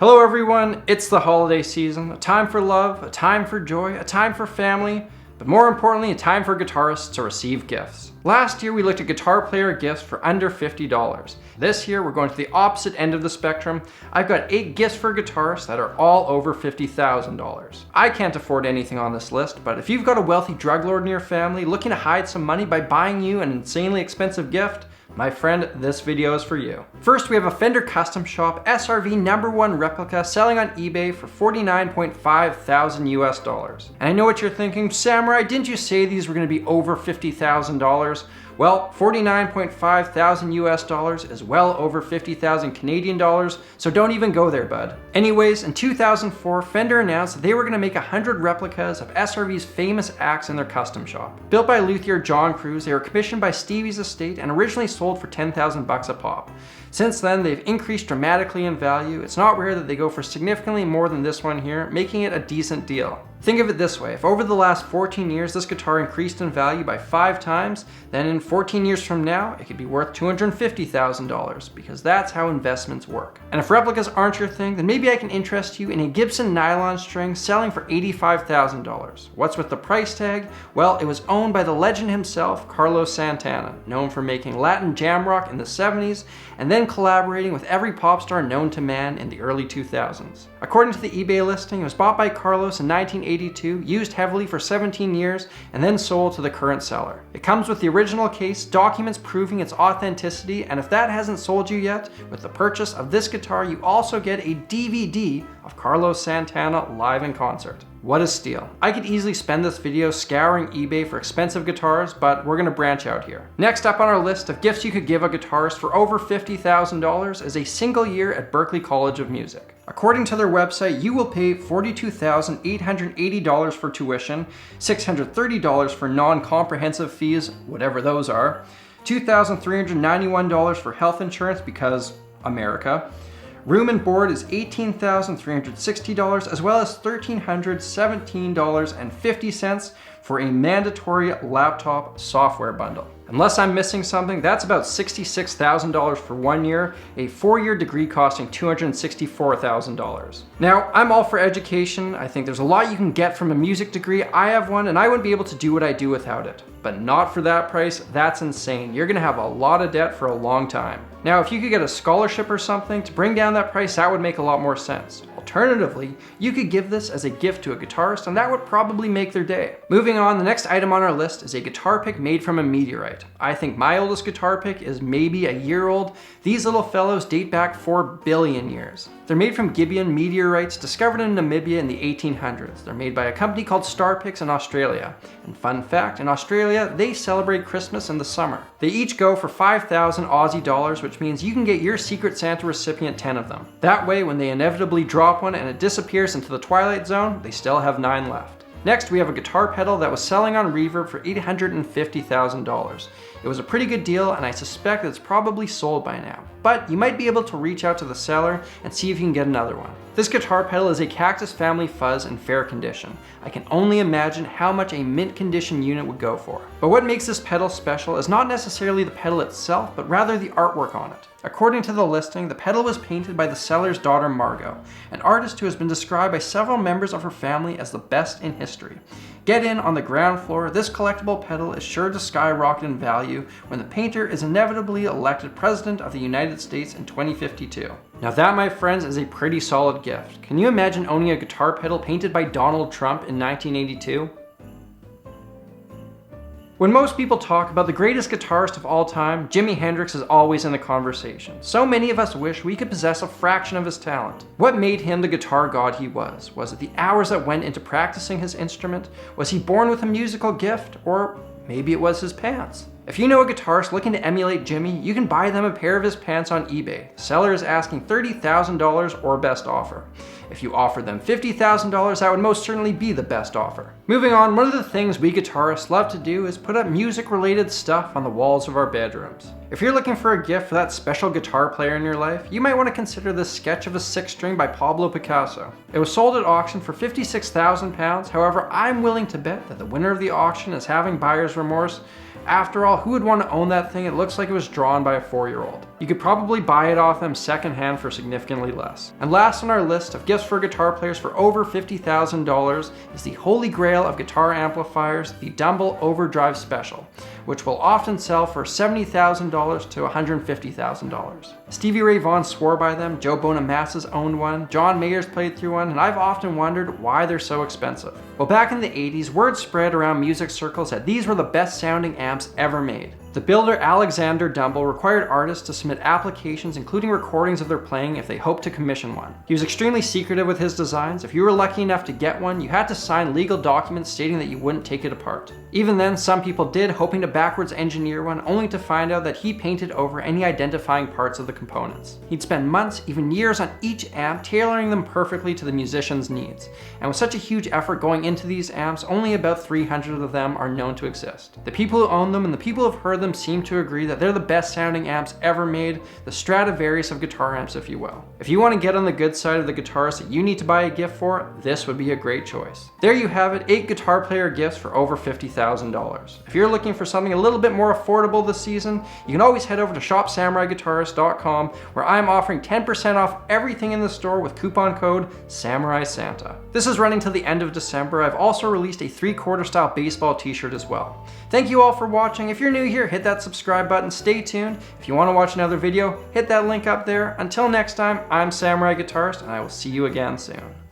Hello everyone, it's the holiday season, a time for love, a time for joy, a time for family, but more importantly, a time for guitarists to receive gifts. Last year we looked at guitar player gifts for under $50. This year we're going to the opposite end of the spectrum. I've got 8 gifts for guitarists that are all over $50,000. I can't afford anything on this list, but if you've got a wealthy drug lord in your family looking to hide some money by buying you an insanely expensive gift, my friend, this video is for you. First, we have a Fender Custom Shop SRV #1 replica selling on eBay for $49.5 thousand US. And I know what you're thinking, Samurai, didn't you say these were going to be over $50,000? Well, $49.5 thousand US is well over 50,000 Canadian dollars, so don't even go there, bud. Anyways, in 2004, Fender announced that they were going to make 100 replicas of SRV's famous axe in their custom shop. Built by luthier John Cruz, they were commissioned by Stevie's estate and originally sold for 10,000 bucks a pop. Since then, they've increased dramatically in value. It's not rare that they go for significantly more than this one here, making it a decent deal. Think of it this way, if over the last 14 years this guitar increased in value by 5 times, then in 14 years from now, it could be worth $250,000, because that's how investments work. And if replicas aren't your thing, then maybe I can interest you in a Gibson nylon string selling for $85,000. What's with the price tag? Well, it was owned by the legend himself, Carlos Santana, known for making Latin jam rock in the 70s, and then collaborating with every pop star known to man in the early 2000s. According to the eBay listing, it was bought by Carlos in 1982, used heavily for 17 years, and then sold to the current seller. It comes with the original case, documents proving its authenticity, and if that hasn't sold you yet, with the purchase of this guitar, you also get a DVD of Carlos Santana live in concert. What a steal. I could easily spend this video scouring eBay for expensive guitars, but we're gonna branch out here. Next up on our list of gifts you could give a guitarist for over $50,000 is a single year at Berklee College of Music. According to their website, you will pay $42,880 for tuition, $630 for non-comprehensive fees, whatever those are, $2,391 for health insurance because America. Room and board is $18,360, as well as $1,317.50 for a mandatory laptop software bundle. Unless I'm missing something, that's about $66,000 for 1 year, a 4-year degree costing $264,000. Now, I'm all for education. I think there's a lot you can get from a music degree. I have one, and I wouldn't be able to do what I do without it. But not for that price. That's insane. You're gonna have a lot of debt for a long time. Now, if you could get a scholarship or something to bring down that price, that would make a lot more sense. Alternatively, you could give this as a gift to a guitarist, and that would probably make their day. Moving on, the next item on our list is a guitar pick made from a meteorite. I think my oldest guitar pick is maybe a year old. These little fellows date back 4 billion years. They're made from Gibeon meteorites discovered in Namibia in the 1800s. They're made by a company called Star Picks in Australia. And fun fact, in Australia, they celebrate Christmas in the summer. They each go for 5,000 Aussie dollars, which means you can get your Secret Santa recipient 10 of them. That way, when they inevitably drop one and it disappears into the Twilight Zone, they still have 9 left. Next, we have a guitar pedal that was selling on Reverb for $850,000. It was a pretty good deal, and I suspect that it's probably sold by now. But you might be able to reach out to the seller and see if you can get another one. This guitar pedal is a Cactus family fuzz in fair condition. I can only imagine how much a mint condition unit would go for. But what makes this pedal special is not necessarily the pedal itself, but rather the artwork on it. According to the listing, the pedal was painted by the seller's daughter Margot, an artist who has been described by several members of her family as the best in history. Get in on the ground floor. This collectible pedal is sure to skyrocket in value when the painter is inevitably elected President of the United States in 2052. Now that, my friends, is a pretty solid gift. Can you imagine owning a guitar pedal painted by Donald Trump in 1982? When most people talk about the greatest guitarist of all time, Jimi Hendrix is always in the conversation. So many of us wish we could possess a fraction of his talent. What made him the guitar god he was? Was it the hours that went into practicing his instrument? Was he born with a musical gift? Or maybe it was his pants? If you know a guitarist looking to emulate Jimi, you can buy them a pair of his pants on eBay. The seller is asking $30,000 or best offer. If you offer them $50,000, that would most certainly be the best offer. Moving on, one of the things we guitarists love to do is put up music-related stuff on the walls of our bedrooms. If you're looking for a gift for that special guitar player in your life, you might want to consider this sketch of a six string by Pablo Picasso. It was sold at auction for £56,000, however, I'm willing to bet that the winner of the auction is having buyer's remorse. After all, who would want to own that thing? It looks like it was drawn by a 4-year-old. You could probably buy it off them secondhand for significantly less. And last on our list of gifts for guitar players for over $50,000 is the holy grail of guitar amplifiers, the Dumble Overdrive Special, which will often sell for $70,000 to $150,000. Stevie Ray Vaughan swore by them, Joe Bonamassa's owned one, John Mayer's played through one, and I've often wondered why they're so expensive. Well, back in the 80s, word spread around music circles that these were the best sounding amps ever made. The builder Alexander Dumble required artists to submit applications including recordings of their playing if they hoped to commission one. He was extremely secretive with his designs. If you were lucky enough to get one, you had to sign legal documents stating that you wouldn't take it apart. Even then, some people did, hoping to backwards engineer one, only to find out that he painted over any identifying parts of the components. He'd spend months, even years on each amp, tailoring them perfectly to the musician's needs. And with such a huge effort going into these amps, only about 300 of them are known to exist. The people who own them and the people who have heard them seem to agree that they're the best sounding amps ever made, the Stradivarius of guitar amps, if you will. If you want to get on the good side of the guitarist that you need to buy a gift for, this would be a great choice. There you have it, 8 guitar player gifts for over $50,000. If you're looking for something a little bit more affordable this season, you can always head over to shopsamuraiguitarist.com, where I'm offering 10% off everything in the store with coupon code SamuraiSanta. This is running till the end of December. I've also released a 3/4 style baseball t-shirt as well. Thank you all for watching. If you're new here, hit that subscribe button, stay tuned. If you want to watch another video, hit that link up there. Until next time, I'm Samurai Guitarist, and I will see you again soon.